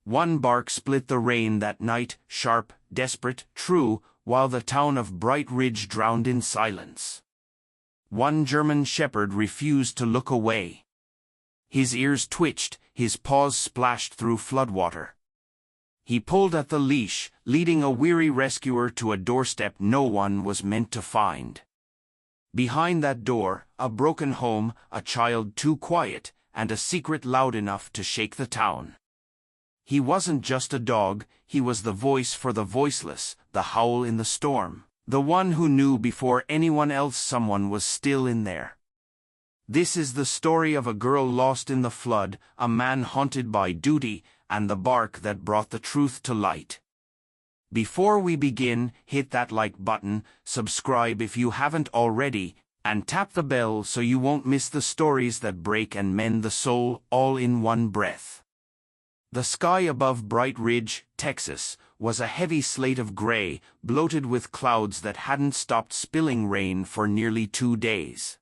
One bark split the rain that night, sharp, desperate, true, while the town of Bright Ridge drowned in silence. One German shepherd refused to look away. His ears twitched, his paws splashed through floodwater. He pulled at the leash, leading a weary rescuer to a doorstep no one was meant to find. Behind that door, a broken home, a child too quiet, and a secret loud enough to shake the town. He wasn't just a dog, he was the voice for the voiceless, the howl in the storm, the one who knew before anyone else someone was still in there. This is the story of a girl lost in the flood, a man haunted by duty, and the bark that brought the truth to light. Before we begin, hit that like button, subscribe if you haven't already, and tap the bell so you won't miss the stories that break and mend the soul, all in one breath. The sky above Bright Ridge, Texas, was a heavy slate of gray, bloated with clouds that hadn't stopped spilling rain for nearly 2 days.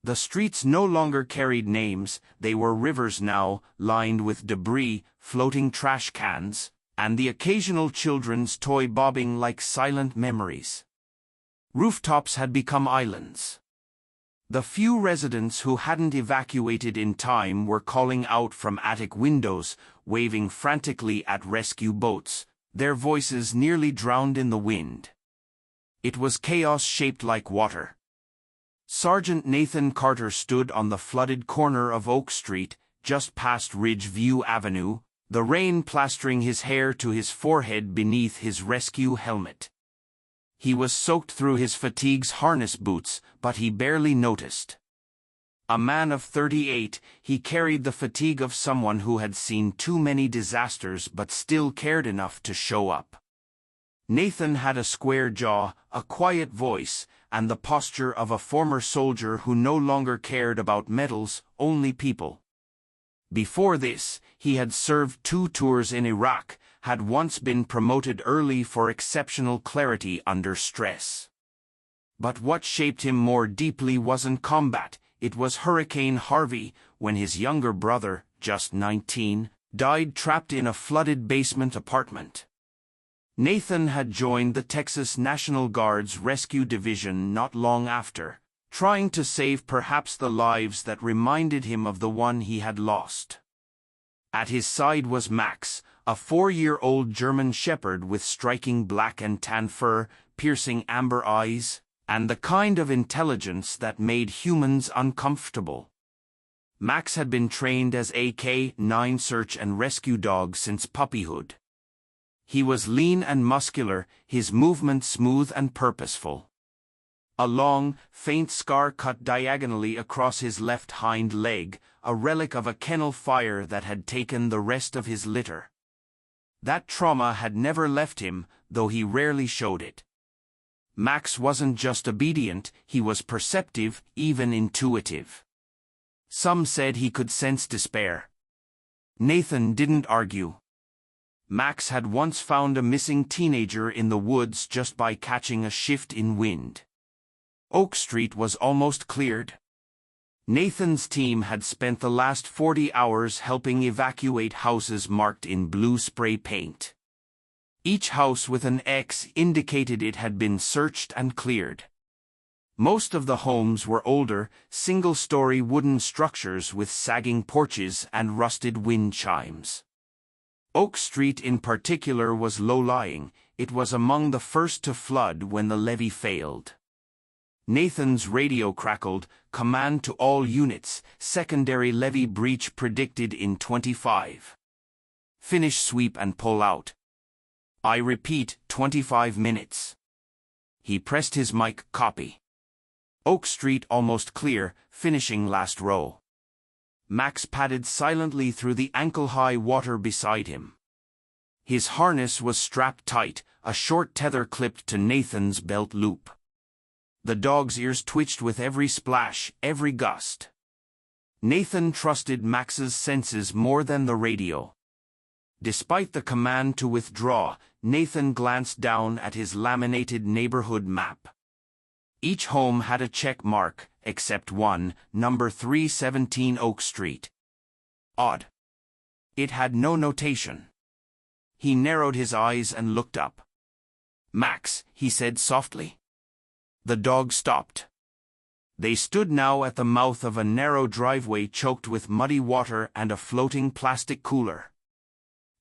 The streets no longer carried names, they were rivers now, lined with debris, floating trash cans, and the occasional children's toy bobbing like silent memories. Rooftops had become islands. The few residents who hadn't evacuated in time were calling out from attic windows, waving frantically at rescue boats, their voices nearly drowned in the wind. It was chaos shaped like water. Sergeant Nathan Carter stood on the flooded corner of Oak Street, just past Ridgeview Avenue, the rain plastering his hair to his forehead beneath his rescue helmet. He was soaked through his fatigue's harness boots, but he barely noticed. A man of 38, he carried the fatigue of someone who had seen too many disasters but still cared enough to show up. Nathan had a square jaw, a quiet voice, and the posture of a former soldier who no longer cared about medals, only people. Before this, he had served 2 tours in Iraq, had once been promoted early for exceptional clarity under stress. But what shaped him more deeply wasn't combat, it was Hurricane Harvey, when his younger brother, just 19, died trapped in a flooded basement apartment. Nathan had joined the Texas National Guard's Rescue Division not long after, trying to save perhaps the lives that reminded him of the one he had lost. At his side was Max, a 4-year-old German shepherd with striking black and tan fur, piercing amber eyes, and the kind of intelligence that made humans uncomfortable. Max had been trained as a K-9 search and rescue dog since puppyhood. He was lean and muscular, his movements smooth and purposeful. A long, faint scar cut diagonally across his left hind leg, a relic of a kennel fire that had taken the rest of his litter. That trauma had never left him, though he rarely showed it. Max wasn't just obedient, he was perceptive, even intuitive. Some said he could sense despair. Nathan didn't argue. Max had once found a missing teenager in the woods just by catching a shift in wind. Oak Street was almost cleared. Nathan's team had spent the last 40 hours helping evacuate houses marked in blue spray paint. Each house with an X indicated it had been searched and cleared. Most of the homes were older, single-story wooden structures with sagging porches and rusted wind chimes. Oak Street in particular was low-lying, it was among the first to flood when the levee failed. Nathan's radio crackled, "Command to all units, secondary levee breach predicted in 25. Finish sweep and pull out. I repeat, 25 minutes." He pressed his mic, "Copy." Oak Street almost clear, finishing last row. Max padded silently through the ankle-high water beside him. His harness was strapped tight, a short tether clipped to Nathan's belt loop. The dog's ears twitched with every splash, every gust. Nathan trusted Max's senses more than the radio. Despite the command to withdraw, Nathan glanced down at his laminated neighborhood map. Each home had a check mark, except one, number 317 Oak Street. Odd. It had no notation. He narrowed his eyes and looked up. "Max," he said softly. The dog stopped. They stood now at the mouth of a narrow driveway choked with muddy water and a floating plastic cooler.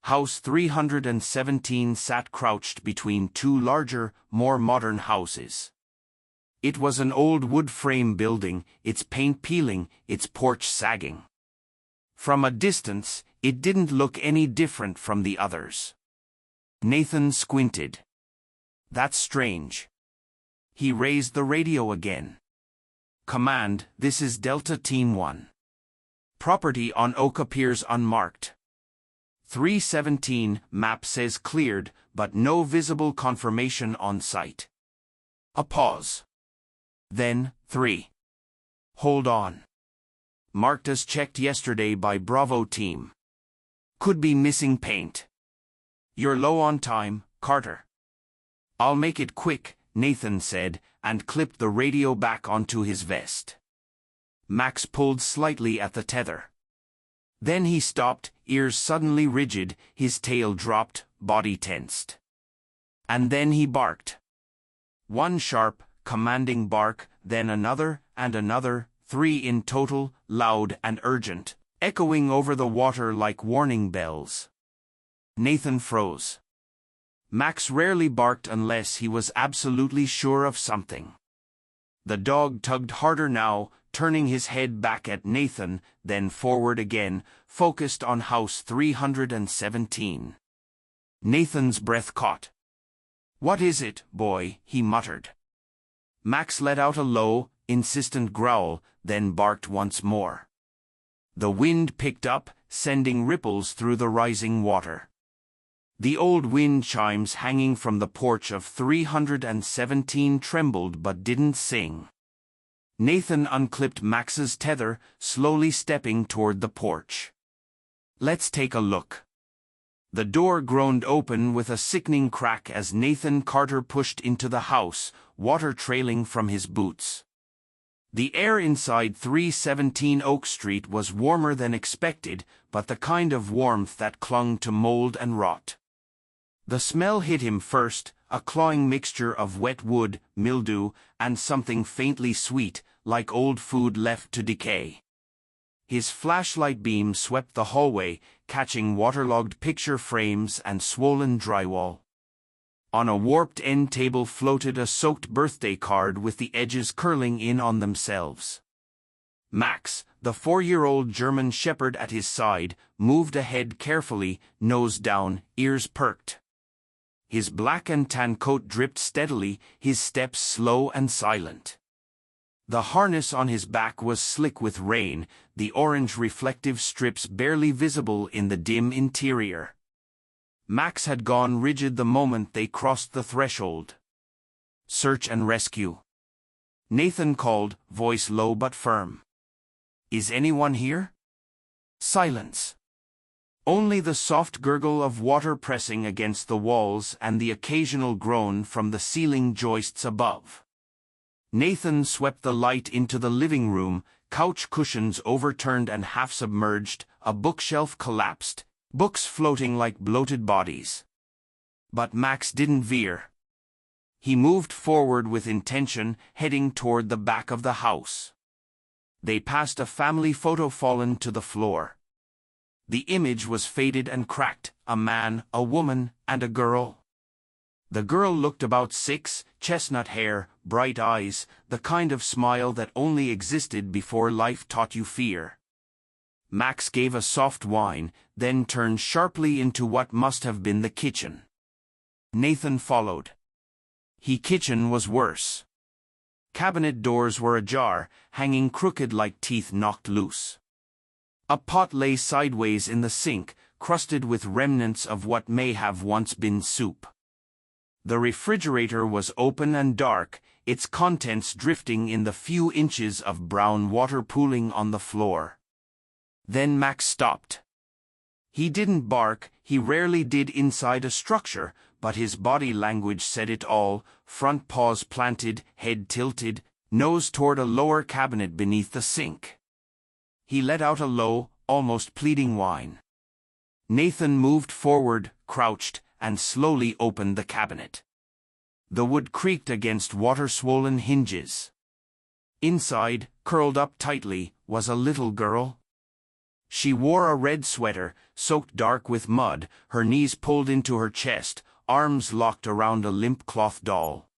House 317 sat crouched between two larger, more modern houses. It was an old wood frame building, its paint peeling, its porch sagging. From a distance, it didn't look any different from the others. Nathan squinted. "That's strange." He raised the radio again. "Command, this is Delta Team 1. Property on Oak appears unmarked. 317, map says cleared, but no visible confirmation on site." A pause. Then, 3. "Hold on. Marked as checked yesterday by Bravo Team. Could be missing paint. You're low on time, Carter." "I'll make it quick," Nathan said, and clipped the radio back onto his vest. Max pulled slightly at the tether. Then he stopped, ears suddenly rigid, his tail dropped, body tensed. And then he barked. One sharp, commanding bark, then another, and another, 3 in total, loud and urgent, echoing over the water like warning bells. Nathan froze. Max rarely barked unless he was absolutely sure of something. The dog tugged harder now, turning his head back at Nathan, then forward again, focused on house 317. Nathan's breath caught. "What is it, boy?" he muttered. Max let out a low, insistent growl, then barked once more. The wind picked up, sending ripples through the rising water. The old wind chimes hanging from the porch of 317 trembled but didn't sing. Nathan unclipped Max's tether, slowly stepping toward the porch. "Let's take a look." The door groaned open with a sickening crack as Nathan Carter pushed into the house, water trailing from his boots. The air inside 317 Oak Street was warmer than expected, but the kind of warmth that clung to mold and rot. The smell hit him first, a clawing mixture of wet wood, mildew, and something faintly sweet, like old food left to decay. His flashlight beam swept the hallway, catching waterlogged picture frames and swollen drywall. On a warped end table floated a soaked birthday card with the edges curling in on themselves. Max, the 4-year-old German shepherd at his side, moved ahead carefully, nose down, ears perked. His black and tan coat dripped steadily, his steps slow and silent. The harness on his back was slick with rain, the orange reflective strips barely visible in the dim interior. Max had gone rigid the moment they crossed the threshold. "Search and rescue." Nathan called, voice low but firm. "Is anyone here?" Silence. Only the soft gurgle of water pressing against the walls and the occasional groan from the ceiling joists above. Nathan swept the light into the living room, couch cushions overturned and half-submerged, a bookshelf collapsed, books floating like bloated bodies. But Max didn't veer. He moved forward with intention, heading toward the back of the house. They passed a family photo fallen to the floor. The image was faded and cracked, a man, a woman, and a girl. The girl looked about 6, chestnut hair, bright eyes, the kind of smile that only existed before life taught you fear. Max gave a soft whine, then turned sharply into what must have been the kitchen. Nathan followed. The kitchen was worse. Cabinet doors were ajar, hanging crooked like teeth knocked loose. A pot lay sideways in the sink, crusted with remnants of what may have once been soup. The refrigerator was open and dark, its contents drifting in the few inches of brown water pooling on the floor. Then Max stopped. He didn't bark, he rarely did inside a structure, but his body language said it all, front paws planted, head tilted, nose toward a lower cabinet beneath the sink. He let out a low, almost pleading whine. Nathan moved forward, crouched, and slowly opened the cabinet. The wood creaked against water-swollen hinges. Inside, curled up tightly, was a little girl. She wore a red sweater, soaked dark with mud, her knees pulled into her chest, arms locked around a limp cloth doll.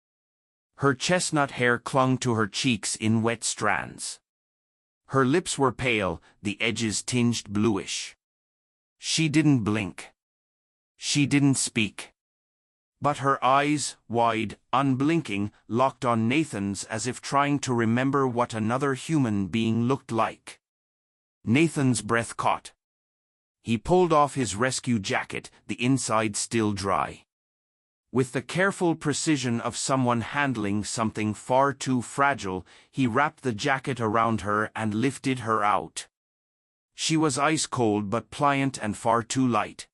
Her chestnut hair clung to her cheeks in wet strands. Her lips were pale, the edges tinged bluish. She didn't blink. She didn't speak. But her eyes, wide, unblinking, locked on Nathan's as if trying to remember what another human being looked like. Nathan's breath caught. He pulled off his rescue jacket, the inside still dry. With the careful precision of someone handling something far too fragile, he wrapped the jacket around her and lifted her out. She was ice-cold but pliant and far too light.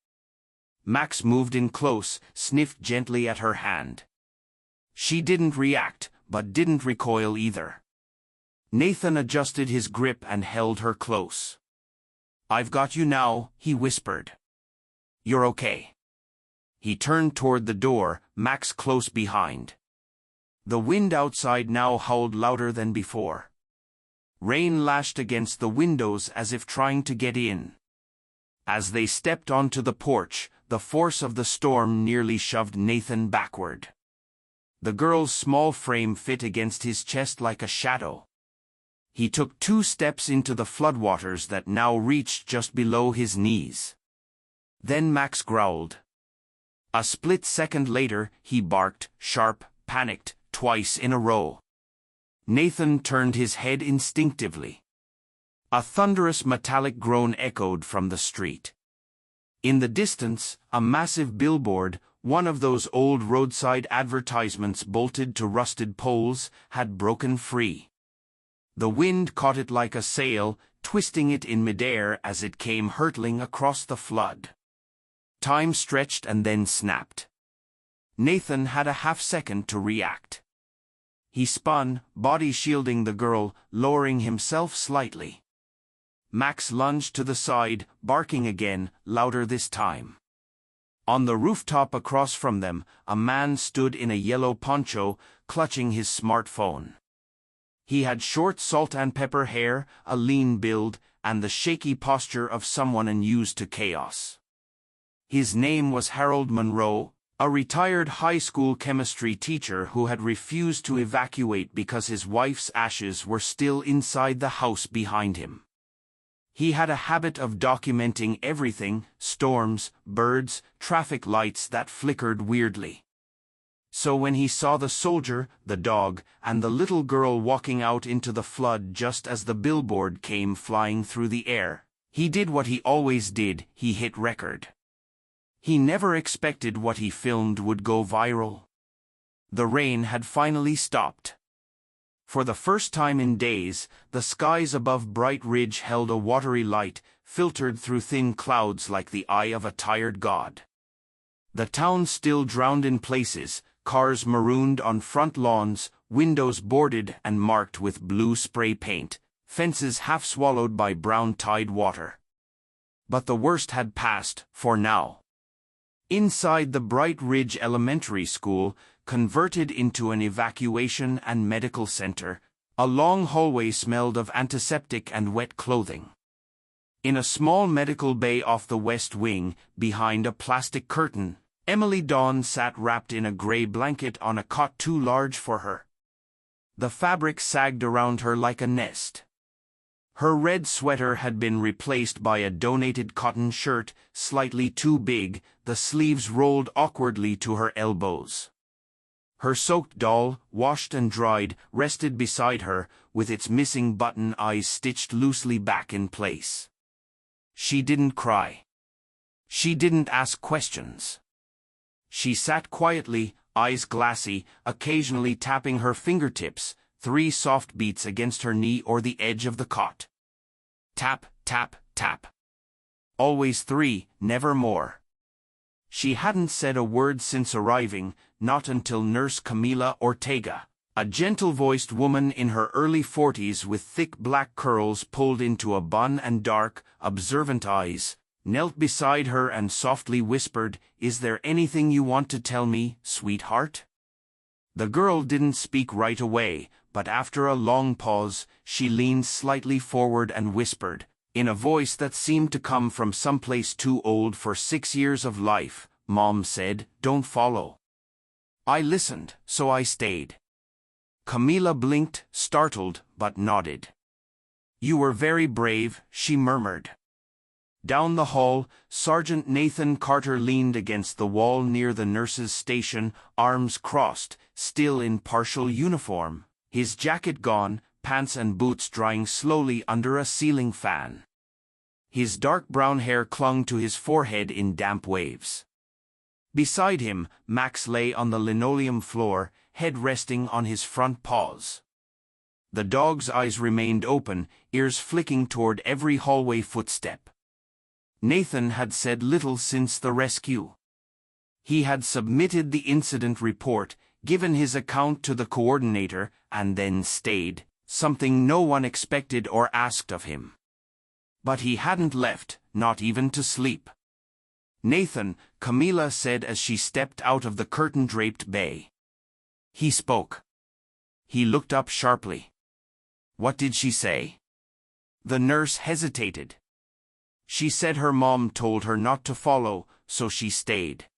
Max moved in close, sniffed gently at her hand. She didn't react, but didn't recoil either. Nathan adjusted his grip and held her close. "I've got you now," he whispered. "You're okay." He turned toward the door, Max close behind. The wind outside now howled louder than before. Rain lashed against the windows as if trying to get in. As they stepped onto the porch, the force of the storm nearly shoved Nathan backward. The girl's small frame fit against his chest like a shadow. He took 2 steps into the floodwaters that now reached just below his knees. Then Max growled. A split second later, he barked, sharp, panicked, twice in a row. Nathan turned his head instinctively. A thunderous metallic groan echoed from the street. In the distance, a massive billboard, one of those old roadside advertisements bolted to rusted poles, had broken free. The wind caught it like a sail, twisting it in midair as it came hurtling across the flood. Time stretched and then snapped. Nathan had a half-second to react. He spun, body shielding the girl, lowering himself slightly. Max lunged to the side, barking again, louder this time. On the rooftop across from them, a man stood in a yellow poncho, clutching his smartphone. He had short salt-and-pepper hair, a lean build, and the shaky posture of someone unused to chaos. His name was Harold Monroe, a retired high school chemistry teacher who had refused to evacuate because his wife's ashes were still inside the house behind him. He had a habit of documenting everything: storms, birds, traffic lights that flickered weirdly. So when he saw the soldier, the dog, and the little girl walking out into the flood just as the billboard came flying through the air, he did what he always did: he hit record. He never expected what he filmed would go viral. The rain had finally stopped. For the first time in days, the skies above Bright Ridge held a watery light, filtered through thin clouds like the eye of a tired god. The town still drowned in places, cars marooned on front lawns, windows boarded and marked with blue spray paint, fences half swallowed by brown tide water. But the worst had passed, for now. Inside the Bright Ridge Elementary School, converted into an evacuation and medical center, a long hallway smelled of antiseptic and wet clothing. In a small medical bay off the west wing, behind a plastic curtain, Emily Dawn sat wrapped in a gray blanket on a cot too large for her. The fabric sagged around her like a nest. Her red sweater had been replaced by a donated cotton shirt, slightly too big, the sleeves rolled awkwardly to her elbows. Her soaked doll, washed and dried, rested beside her, with its missing button eyes stitched loosely back in place. She didn't cry. She didn't ask questions. She sat quietly, eyes glassy, occasionally tapping her fingertips, 3 soft beats against her knee or the edge of the cot. Tap, tap, tap. Always 3, never more. She hadn't said a word since arriving, not until Nurse Camila Ortega, a gentle-voiced woman in her early 40s with thick black curls pulled into a bun and dark, observant eyes, knelt beside her and softly whispered, "Is there anything you want to tell me, sweetheart?" The girl didn't speak right away, but after a long pause, she leaned slightly forward and whispered, in a voice that seemed to come from someplace too old for 6 years of life, "Mom said, don't follow." I listened, so I stayed. Camila blinked, startled, but nodded. "You were very brave," she murmured. Down the hall, Sergeant Nathan Carter leaned against the wall near the nurse's station, arms crossed, still in partial uniform, his jacket gone, pants and boots drying slowly under a ceiling fan. His dark brown hair clung to his forehead in damp waves. Beside him, Max lay on the linoleum floor, head resting on his front paws. The dog's eyes remained open, ears flicking toward every hallway footstep. Nathan had said little since the rescue. He had submitted the incident report, given his account to the coordinator, and then stayed, something no one expected or asked of him. But he hadn't left, not even to sleep. "Nathan," Camila said as she stepped out of the curtain-draped bay. He spoke. He looked up sharply. "What did she say?" The nurse hesitated. "She said her mom told her not to follow, so she stayed."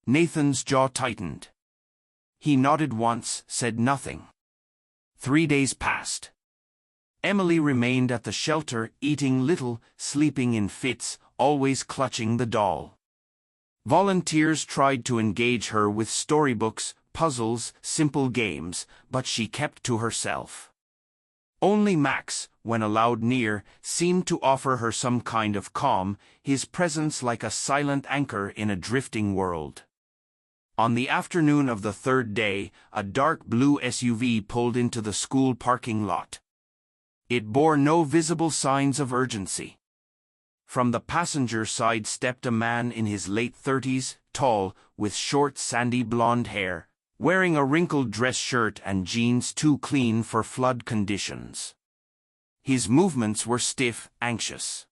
Nathan's jaw tightened. He nodded once, said nothing. 3 days passed. Emily remained at the shelter, eating little, sleeping in fits, always clutching the doll. Volunteers tried to engage her with storybooks, puzzles, simple games, but she kept to herself. Only Max, when allowed near, seemed to offer her some kind of calm, his presence like a silent anchor in a drifting world. On the afternoon of the third day, a dark blue SUV pulled into the school parking lot. It bore no visible signs of urgency. From the passenger side stepped a man in his late 30s, tall, with short sandy blonde hair, wearing a wrinkled dress shirt and jeans too clean for flood conditions. His movements were stiff, anxious.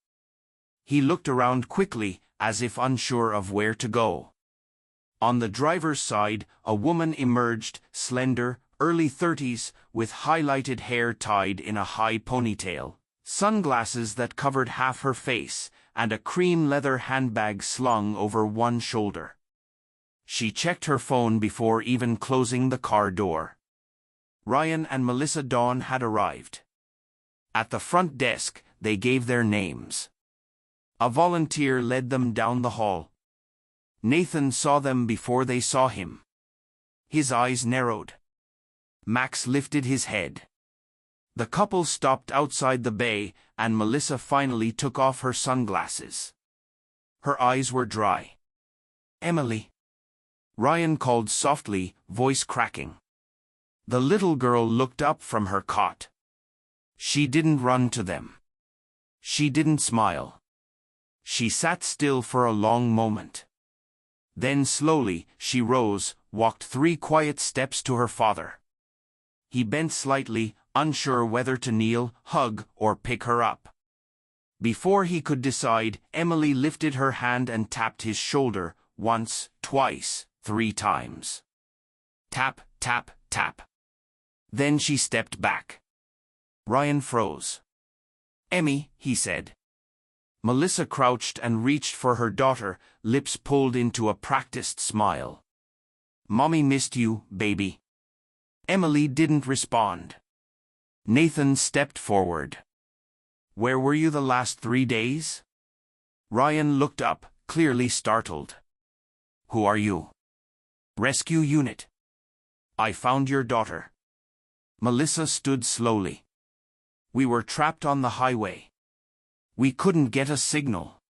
He looked around quickly, as if unsure of where to go. On the driver's side, a woman emerged, slender, early 30s, with highlighted hair tied in a high ponytail, sunglasses that covered half her face, and a cream leather handbag slung over one shoulder. She checked her phone before even closing the car door. Ryan and Melissa Dawn had arrived. At the front desk, they gave their names. A volunteer led them down the hall. Nathan saw them before they saw him. His eyes narrowed. Max lifted his head. The couple stopped outside the bay, and Melissa finally took off her sunglasses. Her eyes were dry. "Emily," Ryan called softly, voice cracking. The little girl looked up from her cot. She didn't run to them. She didn't smile. She sat still for a long moment. Then slowly, she rose, walked 3 quiet steps to her father. He bent slightly, unsure whether to kneel, hug, or pick her up. Before he could decide, Emily lifted her hand and tapped his shoulder, once, twice, 3 times. Tap, tap, tap. Then she stepped back. Ryan froze. "Emmy," he said. Melissa crouched and reached for her daughter, lips pulled into a practiced smile. "Mommy missed you, baby." Emily didn't respond. Nathan stepped forward. "Where were you the last 3 days?" Ryan looked up, clearly startled. "Who are you?" "Rescue unit." "I found your daughter." Melissa stood slowly. "We were trapped on the highway. We couldn't get a signal.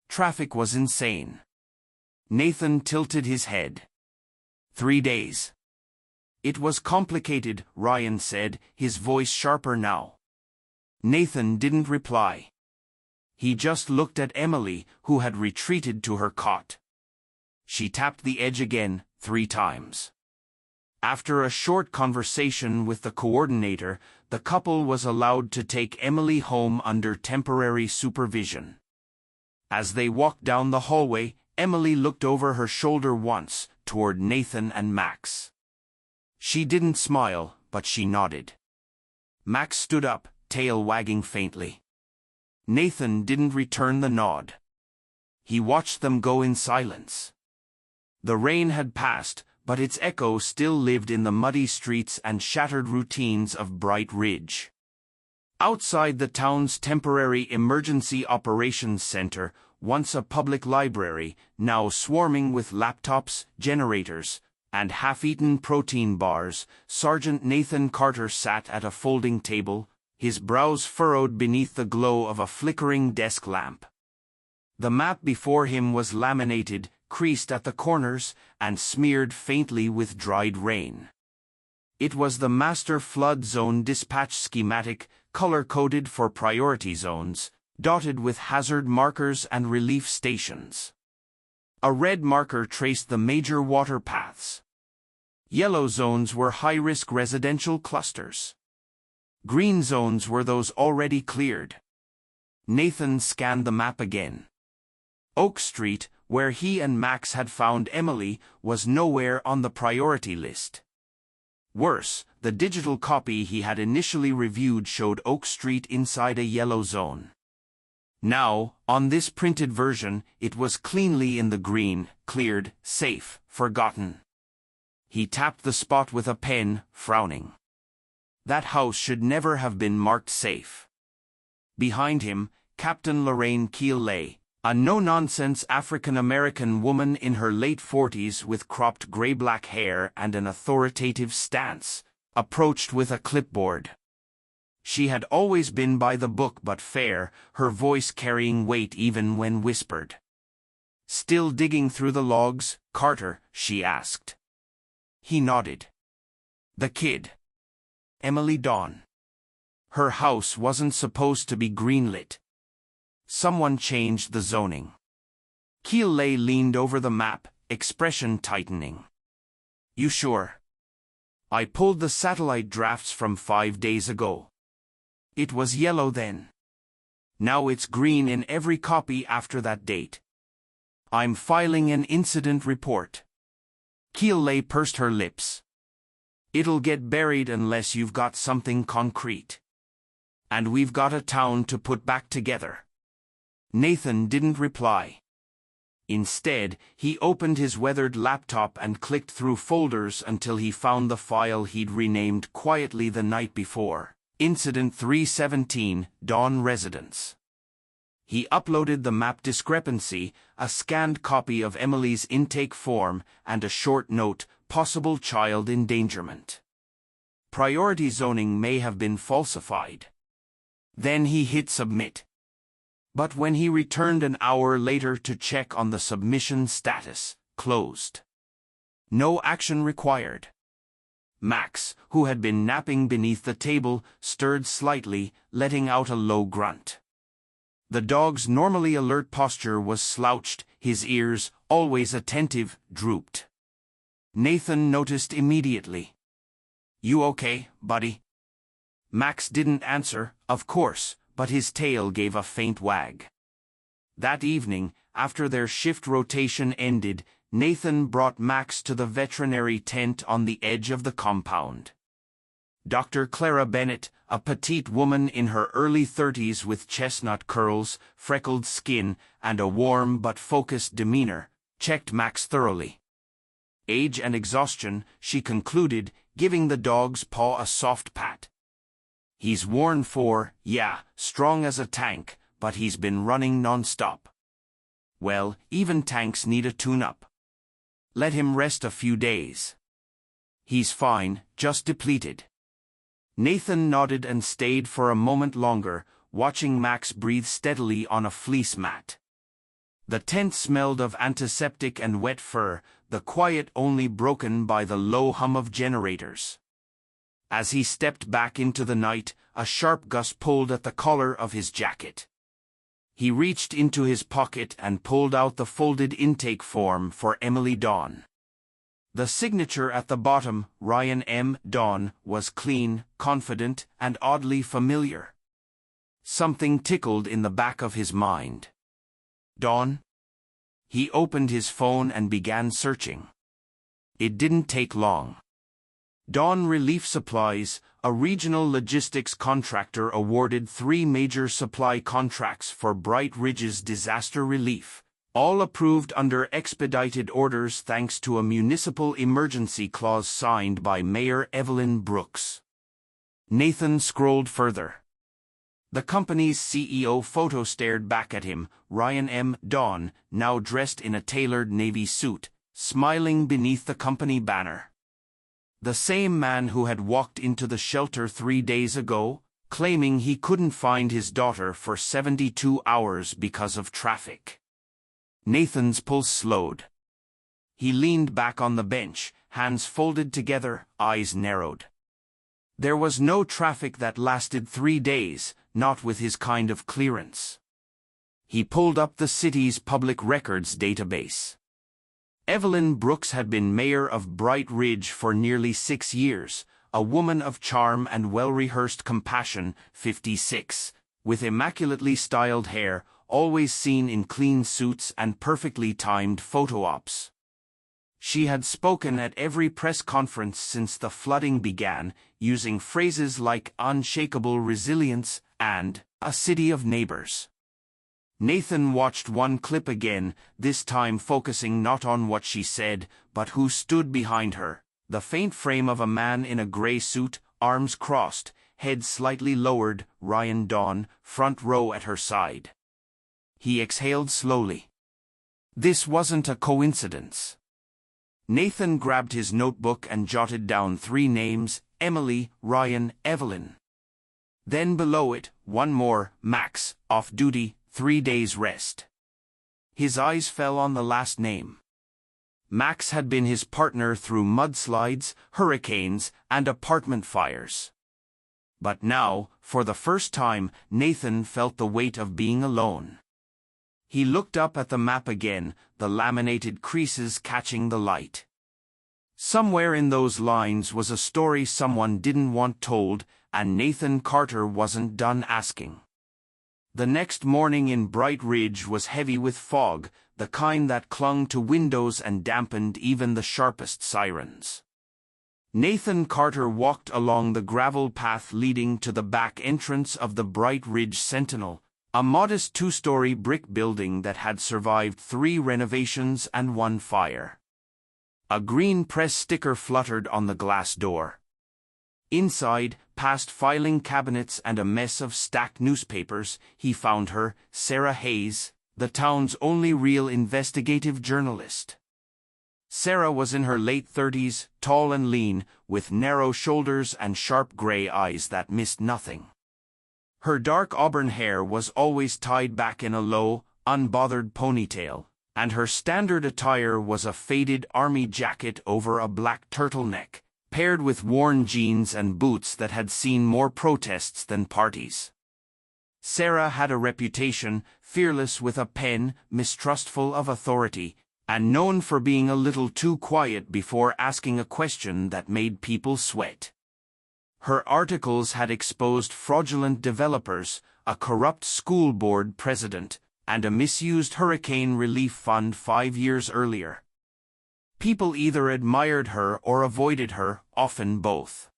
Traffic was insane." Nathan tilted his head. 3 days. "It was complicated," Ryan said, his voice sharper now. Nathan didn't reply. He just looked at Emily, who had retreated to her cot. She tapped the edge again, 3 times. After a short conversation with the coordinator, the couple was allowed to take Emily home under temporary supervision. As they walked down the hallway, Emily looked over her shoulder once, toward Nathan and Max. She didn't smile, but she nodded. Max stood up, tail wagging faintly. Nathan didn't return the nod. He watched them go in silence. The rain had passed, but its echo still lived in the muddy streets and shattered routines of Bright Ridge. Outside the town's temporary emergency operations center, once a public library, now swarming with laptops, generators, and half-eaten protein bars, Sergeant Nathan Carter sat at a folding table, his brows furrowed beneath the glow of a flickering desk lamp. The map before him was laminated, creased at the corners, and smeared faintly with dried rain. It was the Master Flood Zone Dispatch Schematic, color-coded for priority zones, dotted with hazard markers and relief stations. A red marker traced the major water paths. Yellow zones were high-risk residential clusters. Green zones were those already cleared. Nathan scanned the map again. Oak Street, where he and Max had found Emily, was nowhere on the priority list. Worse, the digital copy he had initially reviewed showed Oak Street inside a yellow zone. Now, on this printed version, it was cleanly in the green, cleared, safe, forgotten. He tapped the spot with a pen, frowning. That house should never have been marked safe. Behind him, Captain Lorraine Keel lay, a no-nonsense African-American woman in her late 40s with cropped gray-black hair and an authoritative stance, approached with a clipboard. She had always been by the book but fair, her voice carrying weight even when whispered. "Still digging through the logs, Carter?" she asked. He nodded. "The kid. Emily Dawn. Her house wasn't supposed to be greenlit. Someone changed the zoning." Keel leaned over the map, expression tightening. "You sure?" "I pulled the satellite drafts from 5 days ago. It was yellow then. Now it's green in every copy after that date. I'm filing an incident report." Keel pursed her lips. "It'll get buried unless you've got something concrete. And we've got a town to put back together." Nathan didn't reply. Instead, he opened his weathered laptop and clicked through folders until he found the file he'd renamed quietly the night before, Incident 317, Dawn Residence. He uploaded the map discrepancy, a scanned copy of Emily's intake form, and a short note, possible child endangerment. Priority zoning may have been falsified. Then he hit submit. But when he returned an hour later to check on the submission status, closed. No action required. Max, who had been napping beneath the table, stirred slightly, letting out a low grunt. The dog's normally alert posture was slouched, his ears, always attentive, drooped. Nathan noticed immediately. "You okay, buddy?" Max didn't answer, of course, but his tail gave a faint wag. That evening, after their shift rotation ended, Nathan brought Max to the veterinary tent on the edge of the compound. Dr. Clara Bennett, a petite woman in her early 30s with chestnut curls, freckled skin, and a warm but focused demeanor, checked Max thoroughly. Age and exhaustion, she concluded, giving the dog's paw a soft pat. "He's worn for, yeah, strong as a tank, but he's been running non-stop. Well, even tanks need a tune-up. Let him rest a few days. He's fine, just depleted." Nathan nodded and stayed for a moment longer, watching Max breathe steadily on a fleece mat. The tent smelled of antiseptic and wet fur, the quiet only broken by the low hum of generators. As he stepped back into the night, a sharp gust pulled at the collar of his jacket. He reached into his pocket and pulled out the folded intake form for Emily Dawn. The signature at the bottom, Ryan M. Dawn, was clean, confident, and oddly familiar. Something tickled in the back of his mind. Dawn? He opened his phone and began searching. It didn't take long. Dawn Relief Supplies, a regional logistics contractor, awarded 3 major supply contracts for Bright Ridge's disaster relief, all approved under expedited orders thanks to a municipal emergency clause signed by Mayor Evelyn Brooks. Nathan scrolled further. The company's CEO photo stared back at him, Ryan M. Dawn, now dressed in a tailored navy suit, smiling beneath the company banner. The same man who had walked into the shelter 3 days ago, claiming he couldn't find his daughter for 72 hours because of traffic. Nathan's pulse slowed. He leaned back on the bench, hands folded together, eyes narrowed. There was no traffic that lasted 3 days, not with his kind of clearance. He pulled up the city's public records database. Evelyn Brooks had been mayor of Bright Ridge for nearly 6 years, a woman of charm and well-rehearsed compassion, 56, with immaculately styled hair, always seen in clean suits and perfectly timed photo ops. She had spoken at every press conference since the flooding began, using phrases like unshakable resilience and a city of neighbors. Nathan watched one clip again, this time focusing not on what she said, but who stood behind her, the faint frame of a man in a gray suit, arms crossed, head slightly lowered, Ryan Dawn, front row at her side. He exhaled slowly. This wasn't a coincidence. Nathan grabbed his notebook and jotted down 3 names, Emily, Ryan, Evelyn. Then below it, one more, Max, off duty, 3 days rest. His eyes fell on the last name. Max had been his partner through mudslides, hurricanes, and apartment fires. But now, for the first time, Nathan felt the weight of being alone. He looked up at the map again, the laminated creases catching the light. Somewhere in those lines was a story someone didn't want told, and Nathan Carter wasn't done asking. The next morning in Bright Ridge was heavy with fog, the kind that clung to windows and dampened even the sharpest sirens. Nathan Carter walked along the gravel path leading to the back entrance of the Bright Ridge Sentinel, a modest 2-story brick building that had survived 3 renovations and 1 fire. A green press sticker fluttered on the glass door. Inside, past filing cabinets and a mess of stacked newspapers, he found her, Sarah Hayes, the town's only real investigative journalist. Sarah was in her late 30s, tall and lean, with narrow shoulders and sharp gray eyes that missed nothing. Her dark auburn hair was always tied back in a low, unbothered ponytail, and her standard attire was a faded army jacket over a black turtleneck, paired with worn jeans and boots that had seen more protests than parties. Sarah had a reputation, fearless with a pen, mistrustful of authority, and known for being a little too quiet before asking a question that made people sweat. Her articles had exposed fraudulent developers, a corrupt school board president, and a misused hurricane relief fund 5 years earlier. People either admired her or avoided her, often both.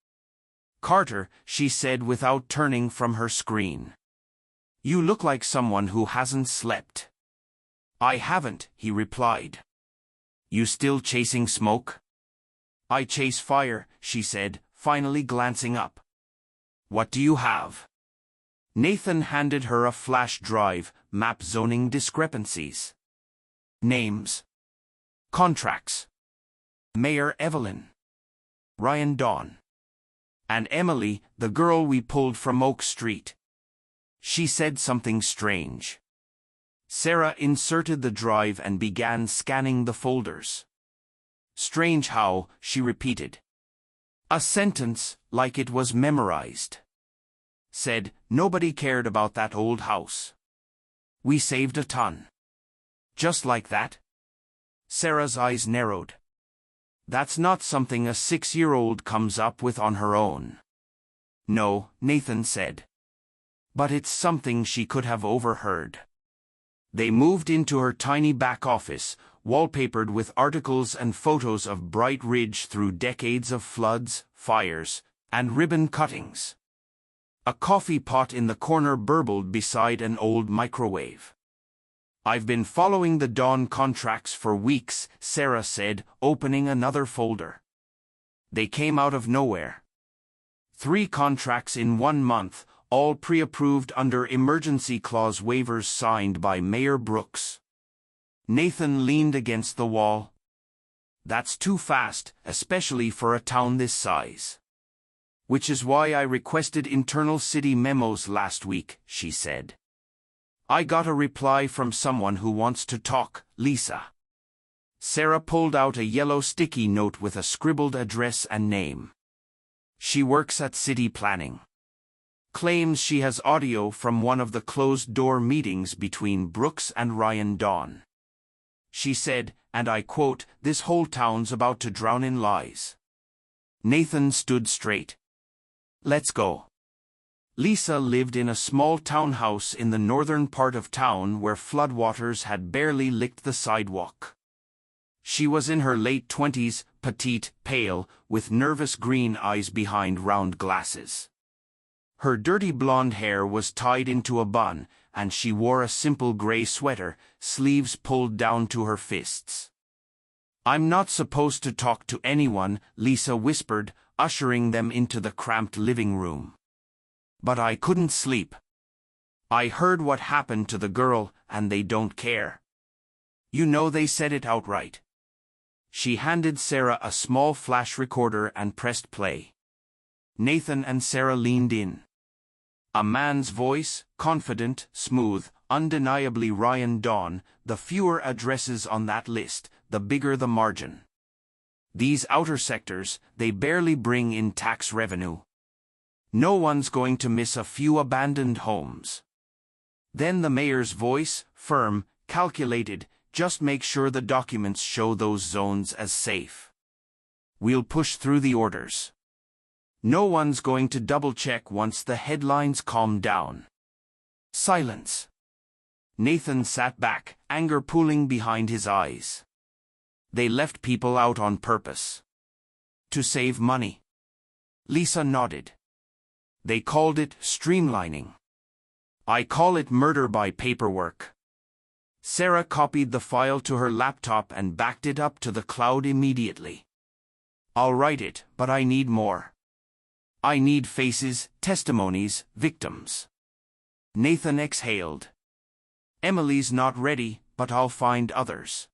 "Carter," she said without turning from her screen. "You look like someone who hasn't slept." "I haven't," he replied. "You still chasing smoke?" "I chase fire," she said, finally glancing up. "What do you have?" Nathan handed her a flash drive, map zoning discrepancies. Names. Contracts. Mayor Evelyn. Ryan Dawn. And Emily, the girl we pulled from Oak Street. She said something strange. Sarah inserted the drive and began scanning the folders. "Strange how," she repeated. A sentence, like it was memorized. Said, "Nobody cared about that old house. We saved a ton." Just like that? Sarah's eyes narrowed. "That's not something a 6-year-old comes up with on her own." "No," Nathan said. "But it's something she could have overheard." They moved into her tiny back office, wallpapered with articles and photos of Bright Ridge through decades of floods, fires, and ribbon cuttings. A coffee pot in the corner burbled beside an old microwave. "I've been following the Dawn contracts for weeks," Sarah said, opening another folder. They came out of nowhere. 3 contracts in 1 month, all pre-approved under emergency clause waivers signed by Mayor Brooks. Nathan leaned against the wall. "That's too fast, especially for a town this size. Which is why I requested internal city memos last week," she said. "I got a reply from someone who wants to talk, Lisa." Sarah pulled out a yellow sticky note with a scribbled address and name. "She works at city planning. Claims she has audio from one of the closed-door meetings between Brooks and Ryan Dawn. She said, and I quote, 'This whole town's about to drown in lies.'" Nathan stood straight. "Let's go." Lisa lived in a small townhouse in the northern part of town where floodwaters had barely licked the sidewalk. She was in her late 20s, petite, pale, with nervous green eyes behind round glasses. Her dirty blonde hair was tied into a bun, and she wore a simple gray sweater, sleeves pulled down to her fists. "I'm not supposed to talk to anyone," Lisa whispered, ushering them into the cramped living room. "But I couldn't sleep. I heard what happened to the girl, and they don't care. You know, they said it outright." She handed Sarah a small flash recorder and pressed play. Nathan and Sarah leaned in. A man's voice, confident, smooth, undeniably Ryan Dawn. The fewer addresses on that list, the bigger the margin. These outer sectors, they barely bring in tax revenue. No one's going to miss a few abandoned homes. Then the mayor's voice, firm, calculated, "Just make sure the documents show those zones as safe. We'll push through the orders. No one's going to double-check once the headlines calm down." Silence. Nathan sat back, anger pooling behind his eyes. They left people out on purpose. To save money. Lisa nodded. They called it streamlining. I call it murder by paperwork. Sarah copied the file to her laptop and backed it up to the cloud immediately. "I'll write it, but I need more. I need faces, testimonies, victims." Nathan exhaled. "Emily's not ready, but I'll find others."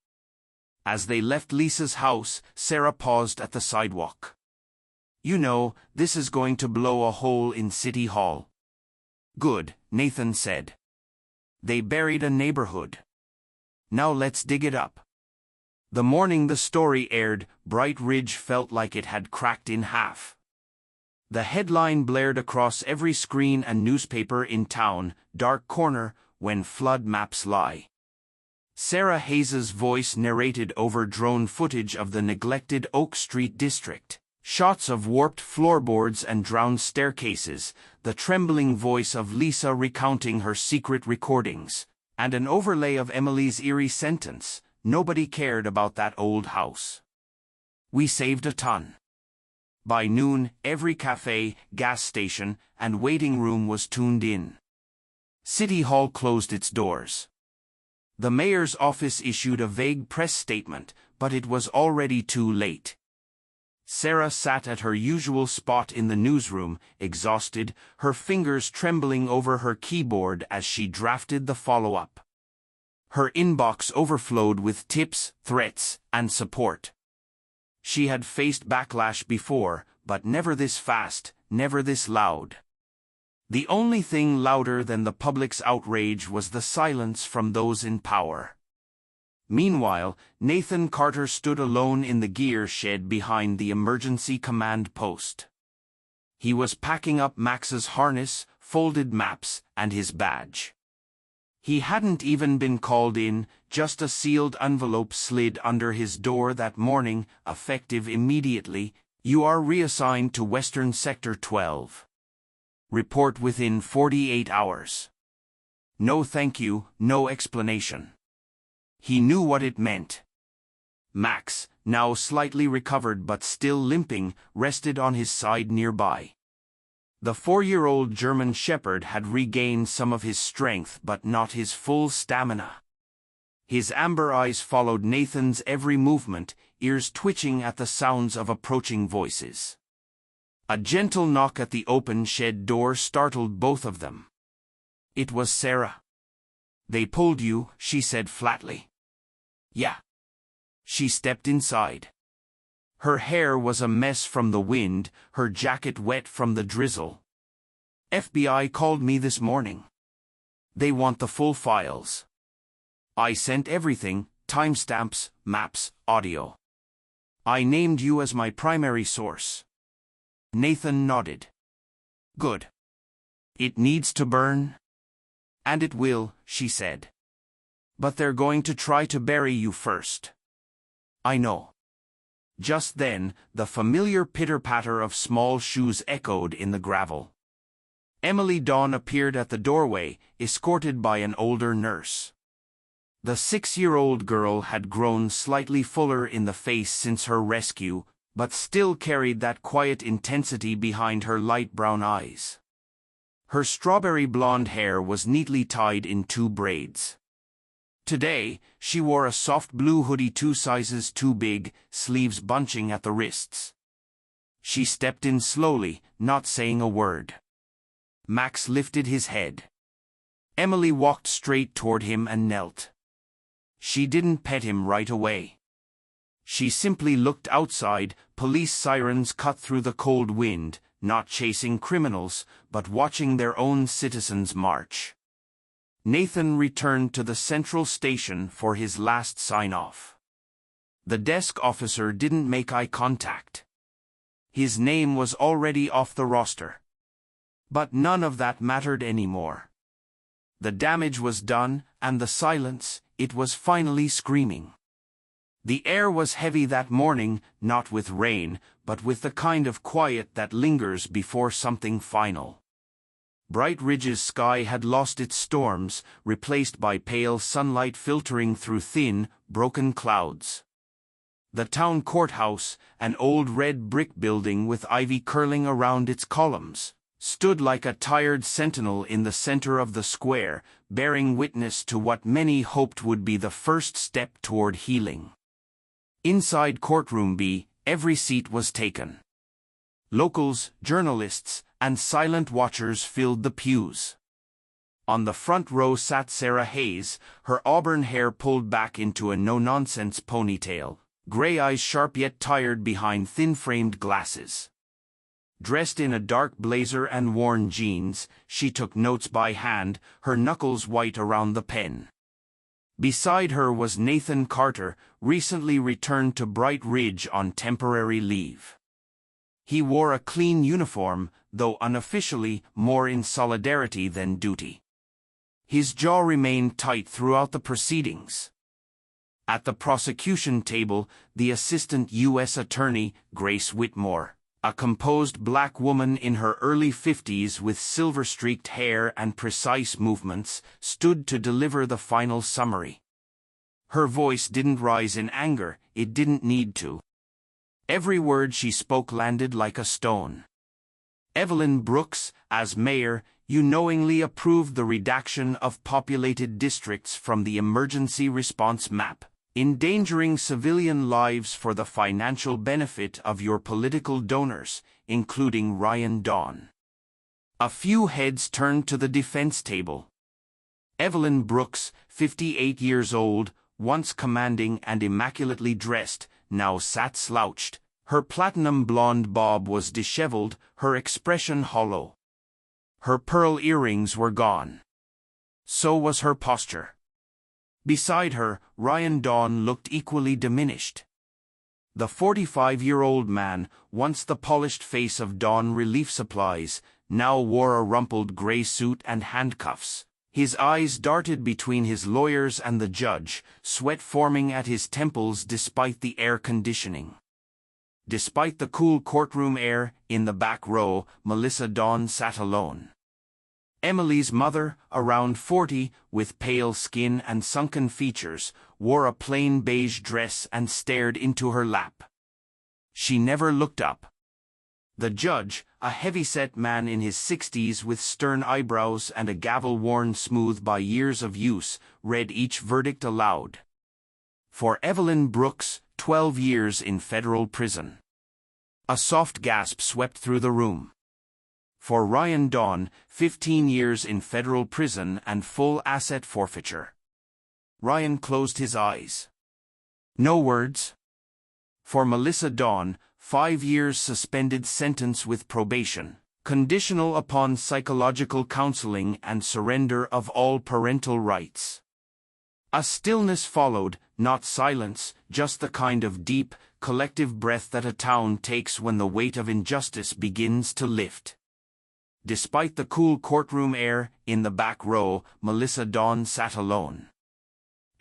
As they left Lisa's house, Sarah paused at the sidewalk. "You know, this is going to blow a hole in City Hall." "Good," Nathan said. "They buried a neighborhood. Now let's dig it up." The morning the story aired, Bright Ridge felt like it had cracked in half. The headline blared across every screen and newspaper in town, "Dark Corner, when flood maps lie." Sarah Hayes's voice narrated over drone footage of the neglected Oak Street district. Shots of warped floorboards and drowned staircases, the trembling voice of Lisa recounting her secret recordings, and an overlay of Emily's eerie sentence, "Nobody cared about that old house. We saved a ton." By noon, every cafe, gas station, and waiting room was tuned in. City Hall closed its doors. The mayor's office issued a vague press statement, but it was already too late. Sarah sat at her usual spot in the newsroom, exhausted, her fingers trembling over her keyboard as she drafted the follow-up. Her inbox overflowed with tips, threats, and support. She had faced backlash before, but never this fast, never this loud. The only thing louder than the public's outrage was the silence from those in power. Meanwhile, Nathan Carter stood alone in the gear shed behind the emergency command post. He was packing up Max's harness, folded maps, and his badge. He hadn't even been called in, just a sealed envelope slid under his door that morning, effective immediately. "You are reassigned to Western Sector 12. Report within 48 hours." No thank you, no explanation. He knew what it meant. Max, now slightly recovered but still limping, rested on his side nearby. The 4-year-old German Shepherd had regained some of his strength but not his full stamina. His amber eyes followed Nathan's every movement, ears twitching at the sounds of approaching voices. A gentle knock at the open shed door startled both of them. It was Sarah. They pulled you, she said flatly. Yeah. She stepped inside. Her hair was a mess from the wind, her jacket wet from the drizzle. FBI called me this morning. They want the full files. I sent everything, timestamps, maps, audio. I named you as my primary source. Nathan nodded. Good. It needs to burn? And it will, she said. But they're going to try to bury you first. I know. Just then, the familiar pitter-patter of small shoes echoed in the gravel. Emily Dawn appeared at the doorway, escorted by an older nurse. The 6-year-old girl had grown slightly fuller in the face since her rescue, but still carried that quiet intensity behind her light brown eyes. Her strawberry blonde hair was neatly tied in 2 braids. Today, she wore a soft blue hoodie 2 sizes too big, sleeves bunching at the wrists. She stepped in slowly, not saying a word. Max lifted his head. Emily walked straight toward him and knelt. She didn't pet him right away. She simply looked outside. Police sirens cut through the cold wind, not chasing criminals, but watching their own citizens march. Nathan returned to the central station for his last sign-off. The desk officer didn't make eye contact. His name was already off the roster. But none of that mattered anymore. The damage was done, and the silence, it was finally screaming. The air was heavy that morning, not with rain, but with the kind of quiet that lingers before something final. Bright Ridge's sky had lost its storms, replaced by pale sunlight filtering through thin, broken clouds. The town courthouse, an old red brick building with ivy curling around its columns, stood like a tired sentinel in the center of the square, bearing witness to what many hoped would be the first step toward healing. Inside Courtroom B, every seat was taken. Locals, journalists, and silent watchers filled the pews. On the front row sat Sarah Hayes, her auburn hair pulled back into a no-nonsense ponytail, gray eyes sharp yet tired behind thin-framed glasses. Dressed in a dark blazer and worn jeans, she took notes by hand, her knuckles white around the pen. Beside her was Nathan Carter, recently returned to Bright Ridge on temporary leave. He wore a clean uniform, though unofficially more in solidarity than duty. His jaw remained tight throughout the proceedings. At the prosecution table, the assistant U.S. attorney, Grace Whitmore, a composed black woman in her early 50s with silver-streaked hair and precise movements, stood to deliver the final summary. Her voice didn't rise in anger, it didn't need to. Every word she spoke landed like a stone. Evelyn Brooks, as mayor, you knowingly approved the redaction of populated districts from the emergency response map, endangering civilian lives for the financial benefit of your political donors, including Ryan Dawn. A few heads turned to the defense table. Evelyn Brooks, 58 years old, once commanding and immaculately dressed, now sat slouched. Her platinum blonde bob was disheveled, her expression hollow. Her pearl earrings were gone. So was her posture. Beside her, Ryan Dawn looked equally diminished. The 45-year-old man, once the polished face of Dawn Relief Supplies, now wore a rumpled gray suit and handcuffs. His eyes darted between his lawyers and the judge, sweat forming at his temples despite the air conditioning. Despite the cool courtroom air, in the back row, Melissa Dawn sat alone. Emily's mother, around 40, with pale skin and sunken features, wore a plain beige dress and stared into her lap. She never looked up. The judge, a heavy-set man in his 60s with stern eyebrows and a gavel worn smooth by years of use, read each verdict aloud. For Evelyn Brooks, 12 years in federal prison. A soft gasp swept through the room. For Ryan Dawn, 15 years in federal prison and full asset forfeiture. Ryan closed his eyes. No words. For Melissa Dawn, 5 years suspended sentence with probation, conditional upon psychological counseling and surrender of all parental rights. A stillness followed, not silence, just the kind of deep, collective breath that a town takes when the weight of injustice begins to lift. Despite the cool courtroom air, in the back row, Melissa Dawn sat alone.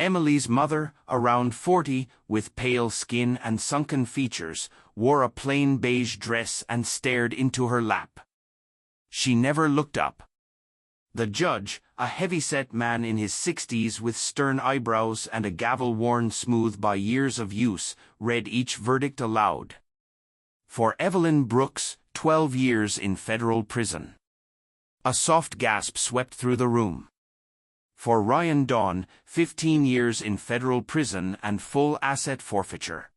Emily's mother, around 40, with pale skin and sunken features, wore a plain beige dress and stared into her lap. She never looked up. The judge, a heavy-set man in his 60s with stern eyebrows and a gavel worn smooth by years of use, read each verdict aloud. For Evelyn Brooks, 12 years in federal prison. A soft gasp swept through the room. For Ryan Dawn, 15 years in federal prison and full asset forfeiture.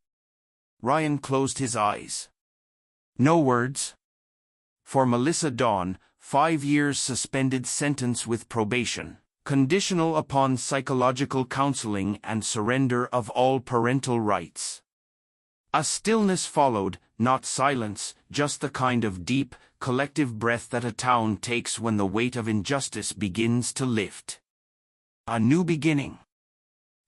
Ryan closed his eyes. No words. For Melissa Dawn, 5 years suspended sentence with probation, conditional upon psychological counseling and surrender of all parental rights. A stillness followed, not silence, just the kind of deep, collective breath that a town takes when the weight of injustice begins to lift. A new beginning.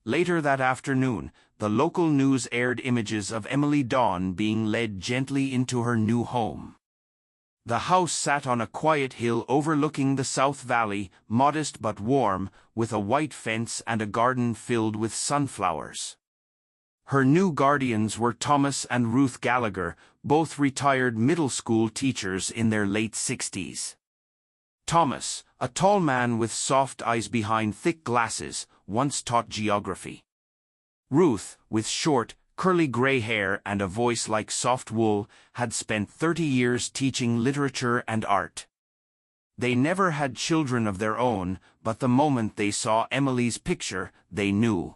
Later that afternoon, the local news aired images of Emily Dawn being led gently into her new home. The house sat on a quiet hill overlooking the South Valley, modest but warm, with a white fence and a garden filled with sunflowers. Her new guardians were Thomas and Ruth Gallagher, both retired middle school teachers in their late 60s. Thomas, a tall man with soft eyes behind thick glasses, once taught geography. Ruth, with short, curly gray hair and a voice like soft wool, had spent 30 years teaching literature and art. They never had children of their own, but the moment they saw Emily's picture, they knew.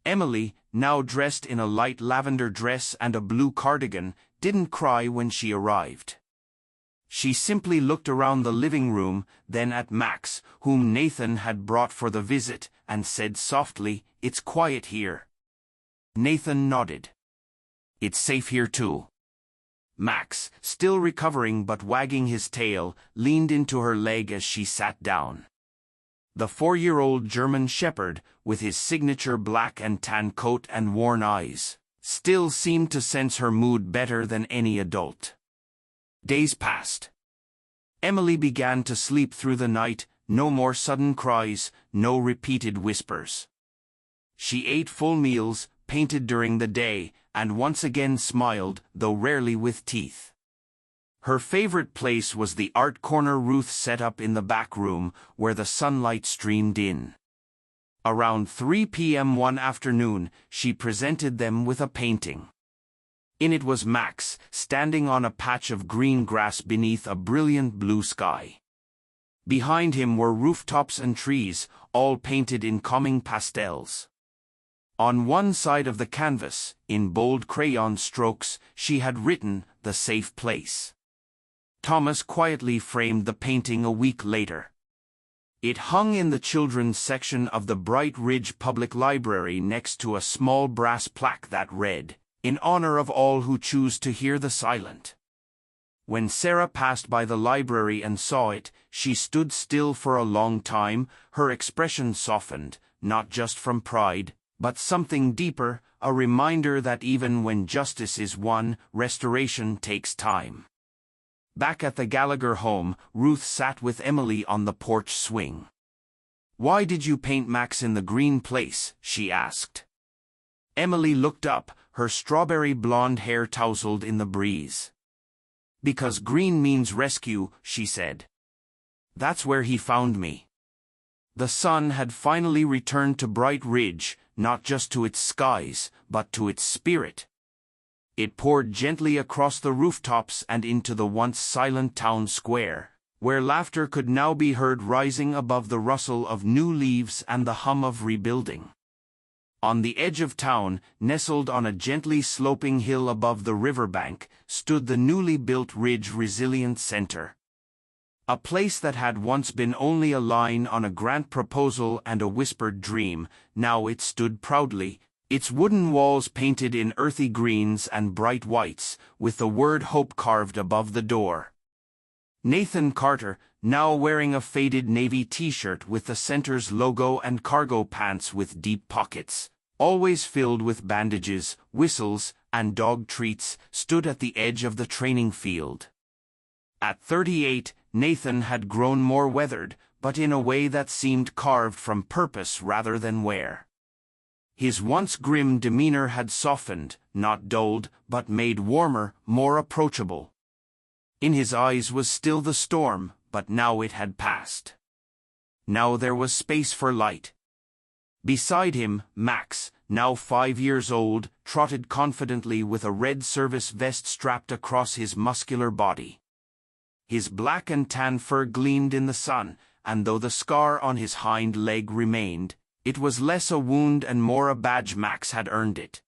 Emily, now dressed in a light lavender dress and a blue cardigan, didn't cry when she arrived. She simply looked around the living room, then at Max, whom Nathan had brought for the visit, and said softly, "It's quiet here." Nathan nodded. "It's safe here too." Max, still recovering but wagging his tail, leaned into her leg as she sat down. The 4-year-old German Shepherd, with his signature black and tan coat and worn eyes, still seemed to sense her mood better than any adult. Days passed. Emily began to sleep through the night, no more sudden cries, no repeated whispers. She ate full meals, painted during the day, and once again smiled, though rarely with teeth. Her favorite place was the art corner Ruth set up in the back room, where the sunlight streamed in. Around 3 p.m. one afternoon, she presented them with a painting. In it was Max, standing on a patch of green grass beneath a brilliant blue sky. Behind him were rooftops and trees, all painted in calming pastels. On one side of the canvas, in bold crayon strokes, she had written, "The Safe Place." Thomas quietly framed the painting a week later. It hung in the children's section of the Bright Ridge Public Library next to a small brass plaque that read, "In honor of all who choose to hear the silent." When Sarah passed by the library and saw it, she stood still for a long time, her expression softened, not just from pride, but something deeper, a reminder that even when justice is won, restoration takes time. Back at the Gallagher home, Ruth sat with Emily on the porch swing. "Why did you paint Max in the green place?" she asked. Emily looked up, her strawberry blonde hair tousled in the breeze. "Because green means rescue," she said. That's where he found me. The sun had finally returned to Bright Ridge, not just to its skies, but to its spirit. It poured gently across the rooftops and into the once silent town square, where laughter could now be heard rising above the rustle of new leaves and the hum of rebuilding. On the edge of town, nestled on a gently sloping hill above the riverbank, stood the newly built Ridge Resilient Center. A place that had once been only a line on a grant proposal and a whispered dream, now it stood proudly, its wooden walls painted in earthy greens and bright whites, with the word Hope carved above the door. Nathan Carter, now wearing a faded navy t-shirt with the center's logo and cargo pants with deep pockets, always filled with bandages, whistles, and dog treats, stood at the edge of the training field. At 38, Nathan had grown more weathered, but in a way that seemed carved from purpose rather than wear. His once grim demeanor had softened, not dulled, but made warmer, more approachable. In his eyes was still the storm, but now it had passed. Now there was space for light. Beside him, Max, now 5 years old, trotted confidently with a red service vest strapped across his muscular body. His black and tan fur gleamed in the sun, and though the scar on his hind leg remained, it was less a wound and more a badge Max had earned it.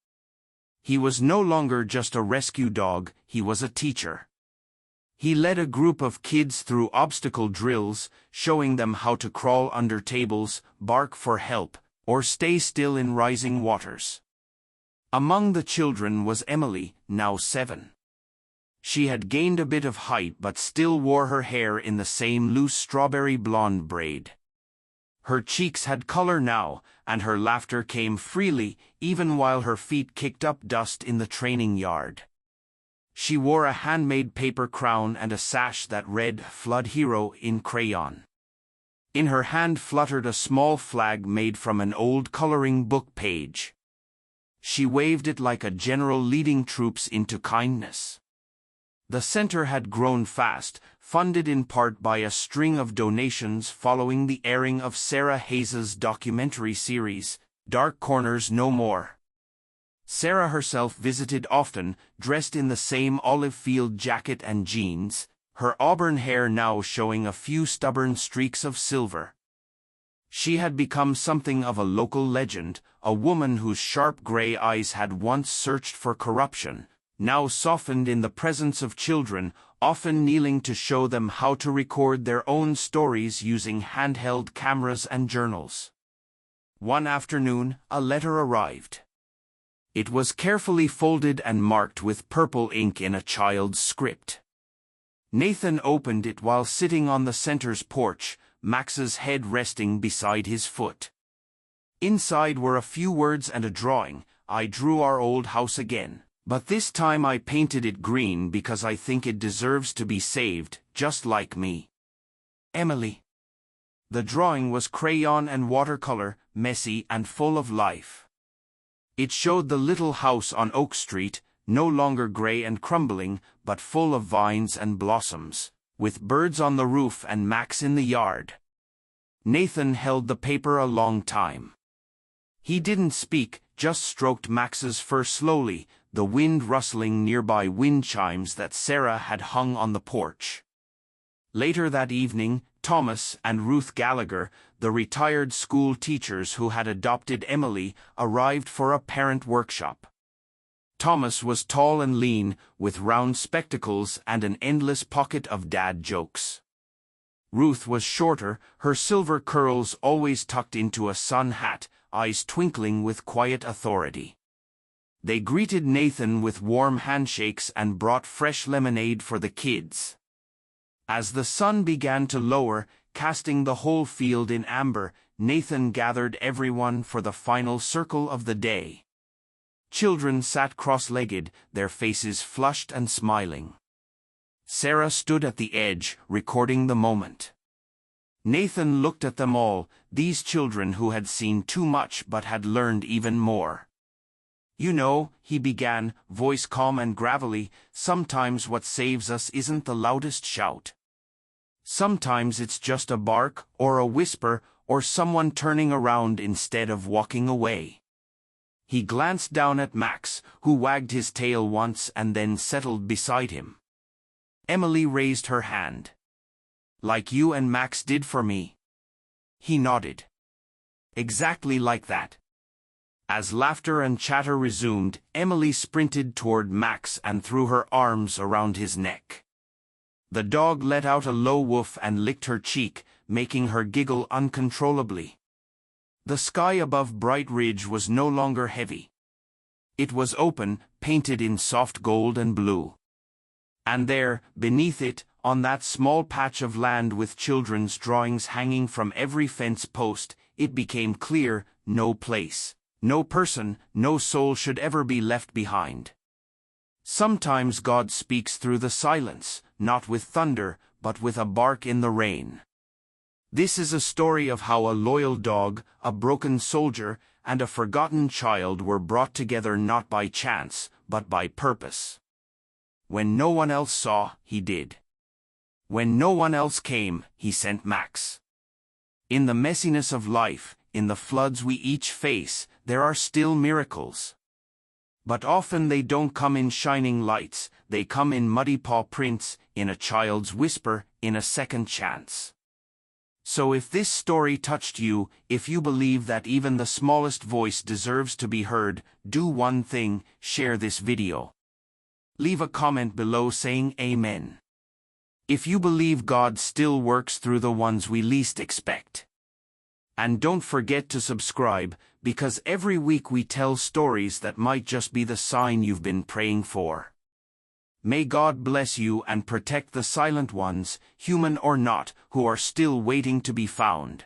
He was no longer just a rescue dog, he was a teacher. He led a group of kids through obstacle drills, showing them how to crawl under tables, bark for help, or stay still in rising waters. Among the children was Emily, now 7. She had gained a bit of height but still wore her hair in the same loose strawberry blonde braid. Her cheeks had color now, and her laughter came freely, even while her feet kicked up dust in the training yard. She wore a handmade paper crown and a sash that read "Flood Hero" in crayon. In her hand fluttered a small flag made from an old coloring book page. She waved it like a general leading troops into kindness. The center had grown fast, funded in part by a string of donations following the airing of Sarah Hayes's documentary series, Dark Corners No More. Sarah herself visited often, dressed in the same olive field jacket and jeans, her auburn hair now showing a few stubborn streaks of silver. She had become something of a local legend, a woman whose sharp gray eyes had once searched for corruption, now softened in the presence of children, often kneeling to show them how to record their own stories using handheld cameras and journals. One afternoon, a letter arrived. It was carefully folded and marked with purple ink in a child's script. Nathan opened it while sitting on the center's porch, Max's head resting beside his foot. Inside were a few words and a drawing. "I drew our old house again, but this time I painted it green because I think it deserves to be saved, just like me. Emily." The drawing was crayon and watercolor, messy and full of life. It showed the little house on Oak Street, no longer gray and crumbling, but full of vines and blossoms, with birds on the roof and Max in the yard. Nathan held the paper a long time. He didn't speak, just stroked Max's fur slowly, the wind rustling nearby wind chimes that Sarah had hung on the porch. Later that evening, Thomas and Ruth Gallagher, the retired school teachers who had adopted Emily, arrived for a parent workshop. Thomas was tall and lean, with round spectacles and an endless pocket of dad jokes. Ruth was shorter, her silver curls always tucked into a sun hat, eyes twinkling with quiet authority. They greeted Nathan with warm handshakes and brought fresh lemonade for the kids. As the sun began to lower, casting the whole field in amber, Nathan gathered everyone for the final circle of the day. Children sat cross-legged, their faces flushed and smiling. Sarah stood at the edge, recording the moment. Nathan looked at them all, these children who had seen too much but had learned even more. "You know," he began, voice calm and gravelly, "sometimes what saves us isn't the loudest shout. Sometimes it's just a bark, or a whisper, or someone turning around instead of walking away. He glanced down at Max, who wagged his tail once and then settled beside him. Emily raised her hand. "Like you and Max did for me." He nodded. "Exactly like that." As laughter and chatter resumed, Emily sprinted toward Max and threw her arms around his neck. The dog let out a low woof and licked her cheek, making her giggle uncontrollably. The sky above Bright Ridge was no longer heavy. It was open, painted in soft gold and blue. And there, beneath it, on that small patch of land with children's drawings hanging from every fence post, it became clear: no place, no person, no soul should ever be left behind. Sometimes God speaks through the silence, not with thunder, but with a bark in the rain. This is a story of how a loyal dog, a broken soldier, and a forgotten child were brought together not by chance, but by purpose. When no one else saw, he did. When no one else came, he sent Max. In the messiness of life, in the floods we each face, there are still miracles. But often they don't come in shining lights, they come in muddy paw prints, in a child's whisper, in a second chance. So if this story touched you, if you believe that even the smallest voice deserves to be heard, do one thing: share this video. Leave a comment below saying Amen. If you believe God still works through the ones we least expect. And don't forget to subscribe, because every week we tell stories that might just be the sign you've been praying for. May God bless you and protect the silent ones, human or not, who are still waiting to be found.